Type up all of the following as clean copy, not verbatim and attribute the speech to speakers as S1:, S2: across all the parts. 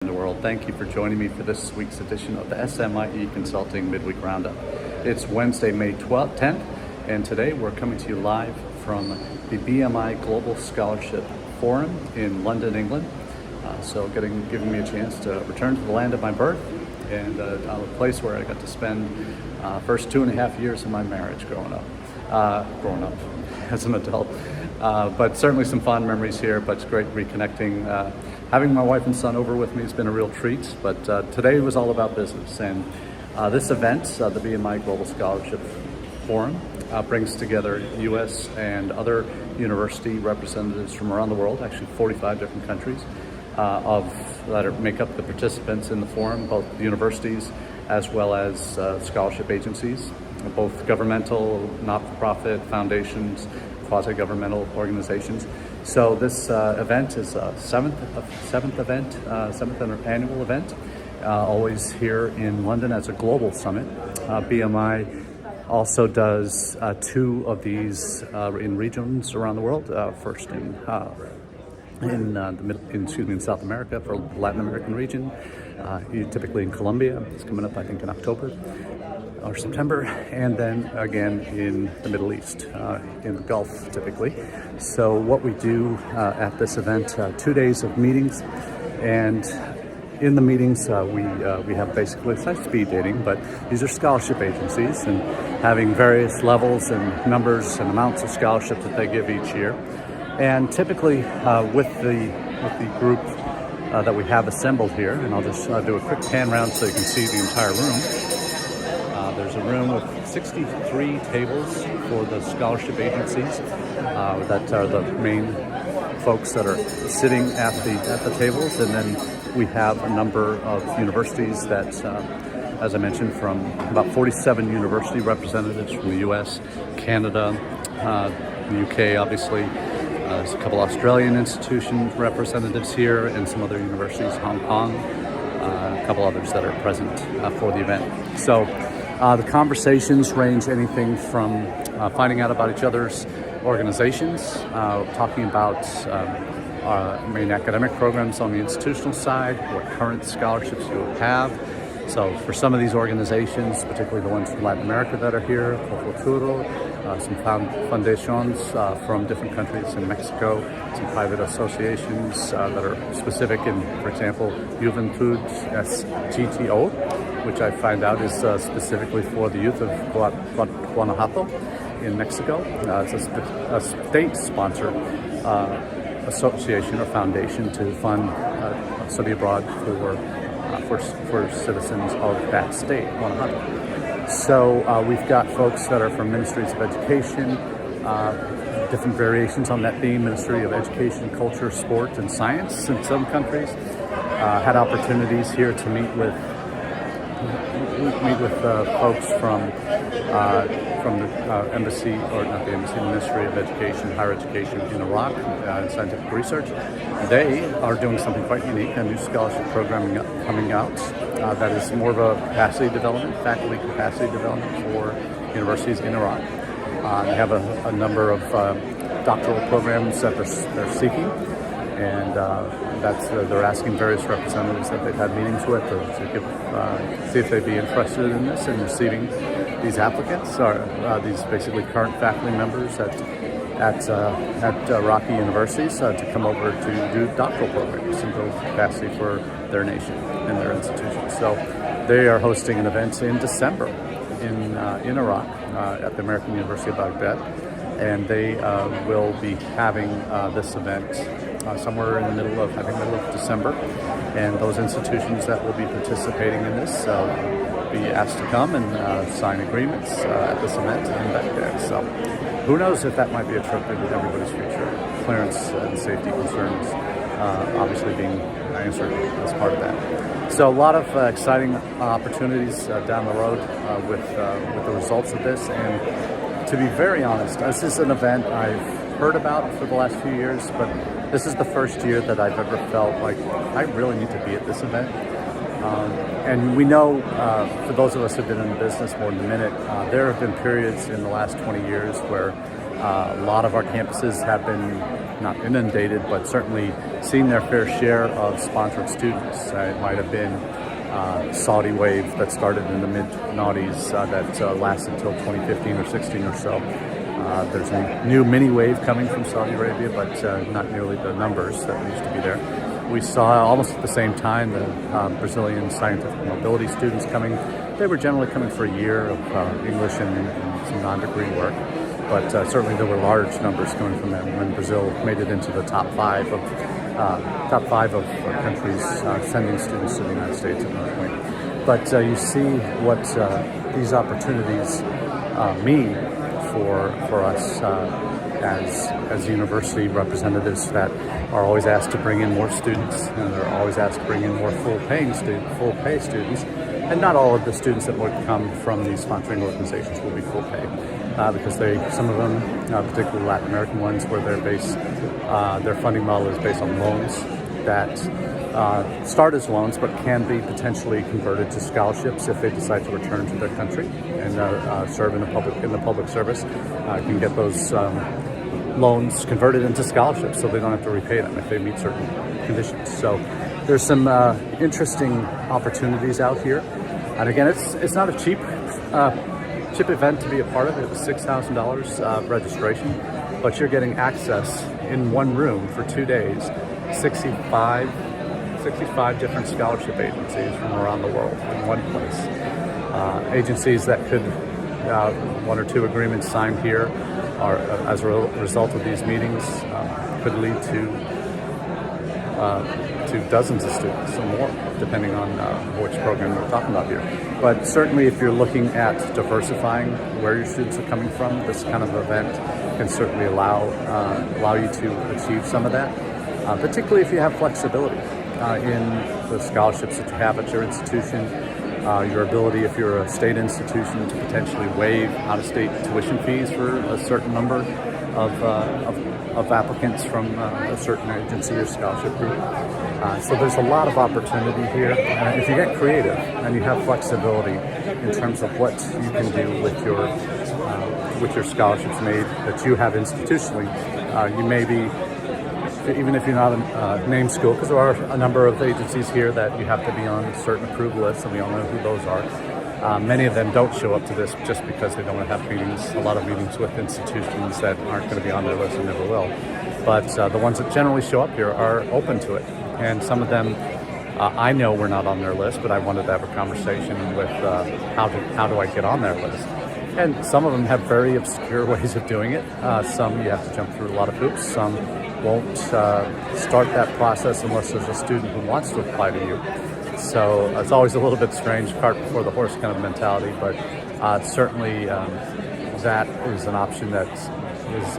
S1: the world. Thank you for joining me for this week's edition of the SMIE Consulting Midweek Roundup. It's Wednesday, May 10th, and today we're coming to you live from the BMI Global Scholarship Forum in London, England. So giving me a chance to return to the land of my birth and a place where I got to spend first 2.5 years of my marriage growing up as an adult. But certainly some fond memories here, but it's great reconnecting. Having my wife and son over with me has been a real treat, but today was all about business. And this event, the BMI Global Scholarship Forum, brings together U.S. and other university representatives from around the world, actually 45 different countries, that make up the participants in the forum, both universities as well as scholarship agencies, both governmental, not-for-profit, foundations, quasi-governmental organizations. So this event is a seventh annual event, always here in London as a global summit. BMI also does 2 of these in regions around the world. First in South America for the Latin American region, typically in Colombia. It's coming up, I think, in October or September, and then again in the Middle East, in the Gulf, typically. So what we do at this event, 2 days of meetings, and in the meetings we have basically, it's not speed dating, but these are scholarship agencies and having various levels and numbers and amounts of scholarship that they give each year. And typically with the group that we have assembled here, and I'll just do a quick pan round so you can see the entire room. There's a room with 63 tables for the scholarship agencies that are the main folks that are sitting at the tables, and then we have a number of universities that, as I mentioned, from about 47 university representatives from the U.S., Canada, the UK, obviously. There's a couple Australian institution representatives here, and some other universities, Hong Kong, a couple others that are present for the event. So the conversations range anything from finding out about each other's organizations, talking about our main academic programs on the institutional side, what current scholarships you have. So for some of these organizations, particularly the ones from Latin America that are here, Futuro, some foundations from different countries in Mexico, some private associations that are specific in, for example, Juventud SGTO, which I find out is specifically for the youth of Guanajuato in Mexico. It's a state-sponsored association or foundation to fund study abroad for citizens of that state, Guanajuato. So we've got folks that are from ministries of education, different variations on that theme, Ministry of Education, Culture, Sport, and Science in some countries. Had opportunities here to meet with folks from the embassy, or not the embassy, the Ministry of Education, Higher Education in Iraq, and scientific research. They are doing something quite unique, a new scholarship program coming out that is more of a capacity development, faculty capacity development for universities in Iraq. They have a number of doctoral programs that they're seeking, and they're asking various representatives that they've had meetings with to see if they'd be interested in this and receiving these applicants, or these basically current faculty members at Iraqi universities to come over to do doctoral programs and build capacity for their nation and their institutions. So they are hosting an event in December in Iraq at the American University of Baghdad, and they will be having this event somewhere in the middle of December, and those institutions that will be participating in this be asked to come and sign agreements at this event in Baghdad. So who knows if that might be a trip into everybody's future. Clearance and safety concerns obviously being answered as part of that. So a lot of exciting opportunities down the road with the results of this. And to be very honest, this is an event I've heard about for the last few years, but this is the first year that I've ever felt like I really need to be at this event. And we know, for those of us who've been in the business more than a minute, there have been periods in the last 20 years where a lot of our campuses have been not inundated, but certainly seen their fair share of sponsored students. It might have been Saudi wave that started in the mid-noughties that lasted until 2015 or 16 or so. There's a new mini wave coming from Saudi Arabia, but not nearly the numbers that used to be there. We saw almost at the same time the Brazilian scientific mobility students coming. They were generally coming for a year of English and some non-degree work, but certainly there were large numbers coming from them when Brazil made it into the top five of countries sending students to the United States at one point. But you see what these opportunities mean for us as university representatives that are always asked to bring in more students, and they're always asked to bring in more full pay students. And not all of the students that would come from these sponsoring organizations will be full pay, because some of them, particularly Latin American ones, where they're based, their funding model is based on loans that start as loans, but can be potentially converted to scholarships if they decide to return to their country and serve in the public service. Can get those loans converted into scholarships, so they don't have to repay them if they meet certain conditions. So there's some interesting opportunities out here, and again, it's not a cheap event to be a part of. It was $6,000 registration, but you're getting access in one room for 2 days, 65 different scholarship agencies from around the world in one place. Agencies that could, one or two agreements signed here are, as a result of these meetings, could lead to dozens of students or more, depending on which program we're talking about here. But certainly if you're looking at diversifying where your students are coming from, this kind of event can certainly allow you to achieve some of that, particularly if you have flexibility in the scholarships that you have at your institution, your ability, if you're a state institution, to potentially waive out-of-state tuition fees for a certain number of applicants from a certain agency or scholarship group. So there's a lot of opportunity here. If you get creative and you have flexibility in terms of what you can do with your scholarships made that you have institutionally, you may be, even if you're not a named school, because there are a number of agencies here that you have to be on certain approved lists, and we all know who those are. Many of them don't show up to this just because they don't have a lot of meetings with institutions that aren't going to be on their list and never will. But the ones that generally show up here are open to it. And some of them, I know we're not on their list, but I wanted to have a conversation with how do I get on their list. And some of them have very obscure ways of doing it. Some you have to jump through a lot of hoops. Some won't start that process unless there's a student who wants to apply to you. So it's always a little bit strange, cart before the horse kind of mentality, but certainly that is an option that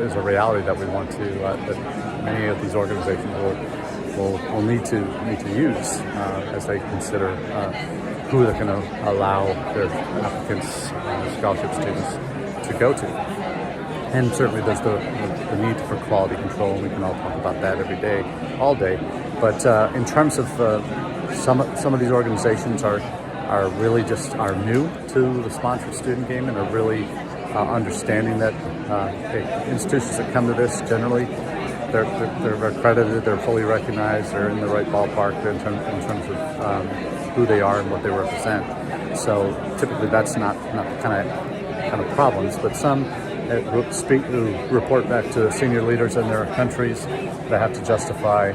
S1: is a reality that we want to, that many of these organizations will need to use as they consider who they're going to allow their applicants, scholarship students to go to. And certainly there's the need for quality control, and we can all talk about that every day, all day. But in terms of some of these organizations are new to the sponsored student game, and are really understanding that institutions that come to this generally, they're accredited, they're fully recognized, they're in the right ballpark in terms of who they are and what they represent. So typically that's not kind of problems, but some who report back to senior leaders in their countries that have to justify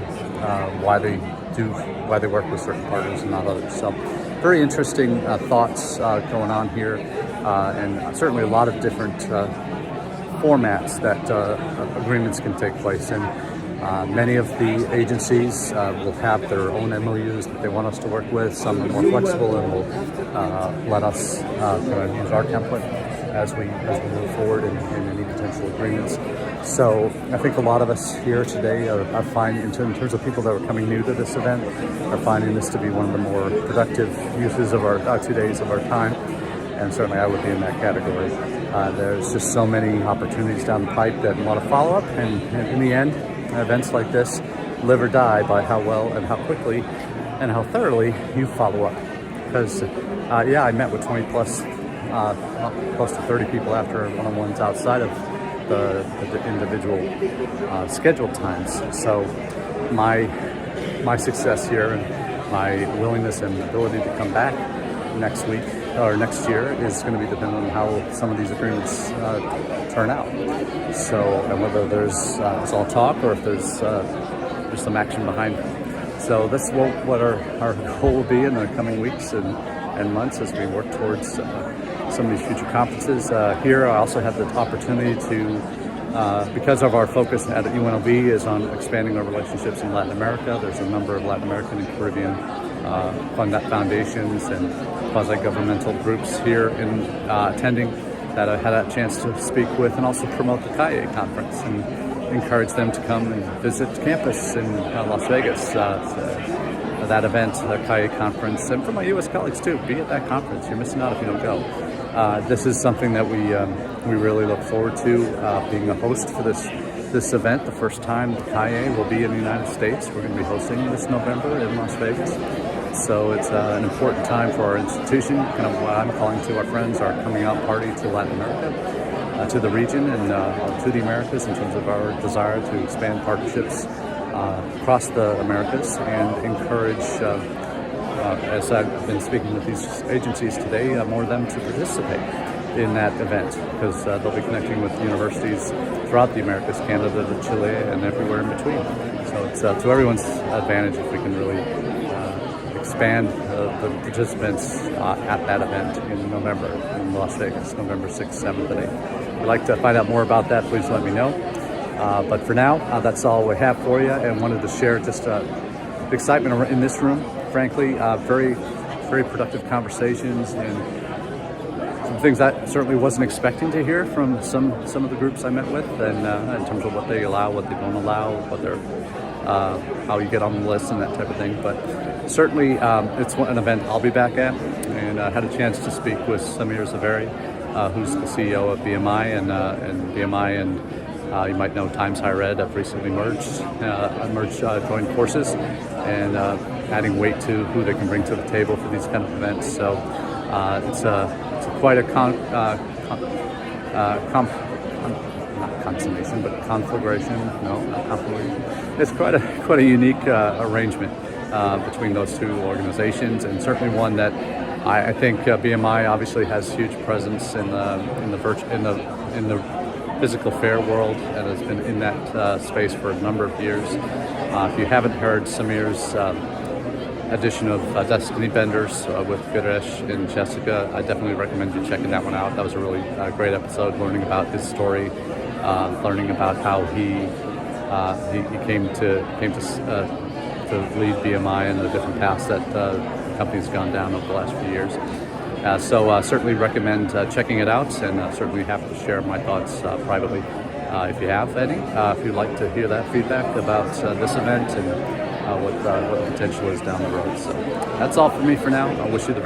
S1: why they work with certain partners and not others. So very interesting thoughts going on here, and certainly a lot of different formats that agreements can take place in. Many of the agencies will have their own MOUs that they want us to work with. Some are more flexible and will let us kind of use our template as we move forward in any potential agreements. So I think a lot of us here today are finding, in terms of people that are coming new to this event, are finding this to be one of the more productive uses of our 2 days of our time. And certainly I would be in that category. There's just so many opportunities down the pipe that want to follow up, and in the end, events like this live or die by how well and how quickly and how thoroughly you follow up. Because I met with 20 plus, close to 30 people after one-on-ones outside of the individual scheduled times. So my success here and my willingness and ability to come back next week or next year is going to be dependent on how some of these agreements turn out. So, and whether there's it's all talk or if there's some action behind it. So this is what our goal will be in the coming weeks and months as we work towards some of these future conferences. Here I also have the opportunity to, because of our focus at UNLV is on expanding our relationships in Latin America. There's a number of Latin American and Caribbean foundations and quasi-governmental groups here in attending that I had a chance to speak with and also promote the CAIE conference and encourage them to come and visit campus in Las Vegas. That event, the CAIE conference, and for my U.S. colleagues too, be at that conference. You're missing out if you don't go. This is something that we really look forward to, being a host for this event. The first time the CAIE will be in the United States. We're going to be hosting this November in Las Vegas. So it's an important time for our institution, kind of what I'm calling to our friends, our coming out party to Latin America, to the region and to the Americas in terms of our desire to expand partnerships across the Americas and encourage, as I've been speaking with these agencies today, more of them to participate in that event because they'll be connecting with universities throughout the Americas, Canada to Chile, and everywhere in between. So it's to everyone's advantage if we can really expand the participants at that event in November in Las Vegas, November 6th, 7th, and 8th. If you'd like to find out more about that, please let me know. But for now, that's all we have for you, and wanted to share just the excitement in this room. Frankly, very, very productive conversations and some things I certainly wasn't expecting to hear from some of the groups I met with, and in terms of what they allow, what they don't allow, what they're, how you get on the list and that type of thing. But certainly, it's an event I'll be back at, and I had a chance to speak with Samir Zaveri, who's the CEO of BMI, and BMI and you might know Times Higher Ed have recently joined forces and adding weight to who they can bring to the table for these kind of events. So it's quite a not consummation, but conflagration. No, not conflagration. It's quite a unique arrangement between those two organizations, and certainly one that I think BMI obviously has huge presence in the physical fair world and has been in that space for a number of years. If you haven't heard Samir's edition of Destiny Benders with Girish and Jessica, I definitely recommend you checking that one out. That was a really great episode, learning about his story, learning about how he came to lead BMI and the different paths that the company's gone down over the last few years. So certainly recommend checking it out, and certainly happy to share my thoughts privately if you have any. If you'd like to hear that feedback about this event and what the potential is down the road. So that's all for me for now. I wish you the very